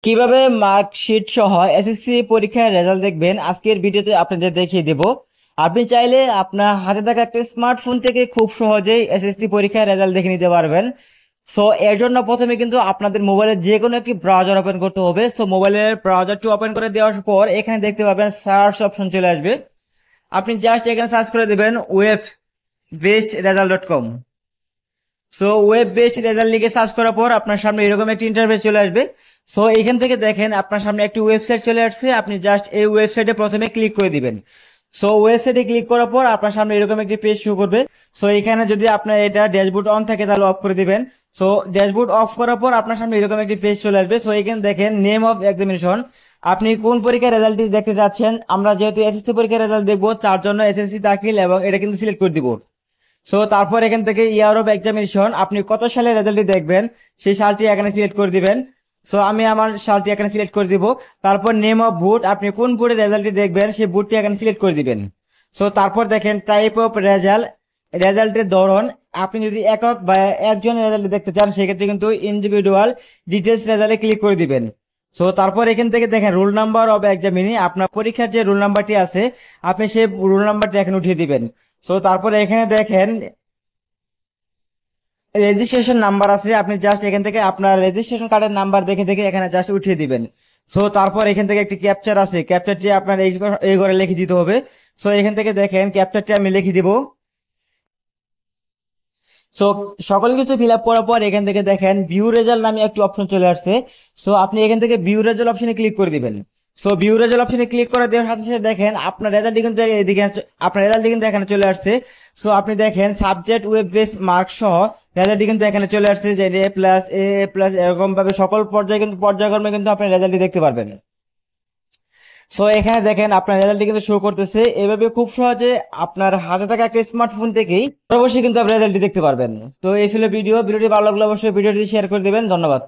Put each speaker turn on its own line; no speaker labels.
কিভাবে মার্কশিট সহ এসএসসি পরীক্ষার রেজাল্ট দেখবেন আজকের ভিডিওতে আপনাদের দেখিয়ে দেব। আপনি চাইলে আপনার হাতে থাকা একটা স্মার্টফোন থেকে খুব সহজেই এসএসসি পরীক্ষার রেজাল্ট দেখে নিতে পারবেন। সো এর জন্য প্রথমে কিন্তু আপনাদের মোবাইলের যে কোনো একটি ব্রাউজার ওপেন করতে হবে। সো মোবাইলের ব্রাউজারটি ওপেন করে দেওয়ার পর এখানে দেখতে পাবেন সার্চ অপশন চলে আসবে। আপনি জাস্ট এখানে সার্চ করে দেবেন web best result dot com. So web based result লিখে সার্চ করার পর আপনার সামনে এরকম একটি ইন্টারফেস চলে আসবে। সো এখান থেকে দেখেন আপনার সামনে একটি ওয়েবসাইট চলে আসছে, আপনি জাস্ট এই ওয়েবসাইটে প্রথমে ক্লিক করে দিবেন। সো ওয়েবসাইটে ক্লিক করার পর আপনার সামনে এরকম একটি পেজ শো করবে। সো এখানে যদি আপনার এটা ড্যাশবোর্ড অন থাকে তাহলে অফ করে দিবেন। সো ড্যাশবোর্ড অফ করার পর আপনার সামনে এরকম একটি পেজ চলে আসবে। সো এখানে দেখেন নেম অফ এক্সামিনেশন, আপনি কোন পরীক্ষার রেজাল্টটি দেখতে যাচ্ছেন। আমরা যেহেতু এসএসসি পরীক্ষার রেজাল্ট দেখবো তার জন্য এসএসসি দাখিল এবং এটা কিন্তু সিলেক্ট করে দিব। সো তারপর এখান থেকে ইয়ার অফ এক্সামিনেশন, আপনি কত সালে রেজাল্টটি দেখবেন সেই সালটি এখানে সিলেক্ট করে দিবেন। সো আমি আমার সালটি এখানে সিলেক্ট করে দিব। তারপর নেম অফ বুট, আপনি কোন বোর্ডের রেজাল্টটি দেখবেন সেই বুটটি এখানে সিলেক্ট করে দিবেন। সো তারপর দেখেন টাইপ অফ রেজাল্ট, রেজাল্টের ধরন, আপনি যদি একক বা একজনের রেজাল্ট দেখতে চান সেক্ষেত্রে কিন্তু ইন্ডিভিজুয়াল ডিটেলস রেজাল্টে ক্লিক করে দিবেন। সো তারপর এখান থেকে দেখেন রোল নাম্বার অফ এক্সামিনি, আপনার পরীক্ষার যে রোল নাম্বারটি আছে আপনি সেই রোল নাম্বারটি এখানে উঠিয়ে দিবেন। সো তারপরে এখানে দেখেন রেজিস্ট্রেশন নাম্বার আছে, আপনি জাস্ট এখান থেকে আপনার রেজিস্ট্রেশন কার্ডের নাম্বার দেখে দেখে এখানে জাস্ট উঠিয়ে দিবেন। সো তারপর এখান থেকে একটি ক্যাপচার আছে, ক্যাপচারটি আপনার এই ঘরে লিখে দিতে হবে। সো এখান থেকে দেখেন ক্যাপচারটি আমি লিখে দিব। সো সকল কিছু ফিল আপ করার পর এখান থেকে দেখেন ভিউ রেজাল্ট নামে একটি অপশন চলে আসছে। সো আপনি এখান থেকে ভিউ রেজাল্ট অপশনে ক্লিক করে দিবেন। সো ভিউ রেজাল্ট অপশনে ক্লিক করে দেওয়ার সাথে সাথে দেখেন আপনার রেজাল্টটি কিন্তু এদিকে আপনার রেজাল্টটি কিন্তু এখানে চলে আসছে। সো আপনি দেখেন সাবজেক্ট ওয়েব বেস মার্ক সহ রেজাল্টটি কিন্তু এখানে চলে আসছে, যে এ প্লাস এ প্লাস এরকম ভাবে সকল পর্যায়ে কিন্তু পর্যায়ক্রমে কিন্তু আপনি রেজাল্টটি দেখতে পারবেন। সো এখানে দেখেন আপনার রেজাল্টটি কিন্তু শো করতেছে। এভাবে খুব সহজে আপনার হাতে থাকা একটা স্মার্টফোন থেকেই অবশ্যই কিন্তু আপনি রেজাল্টটি দেখতে পারবেন। তো এই ছিল ভিডিওটি ভালো লাগলে অবশ্যই ভিডিওটি শেয়ার করে দিবেন। ধন্যবাদ।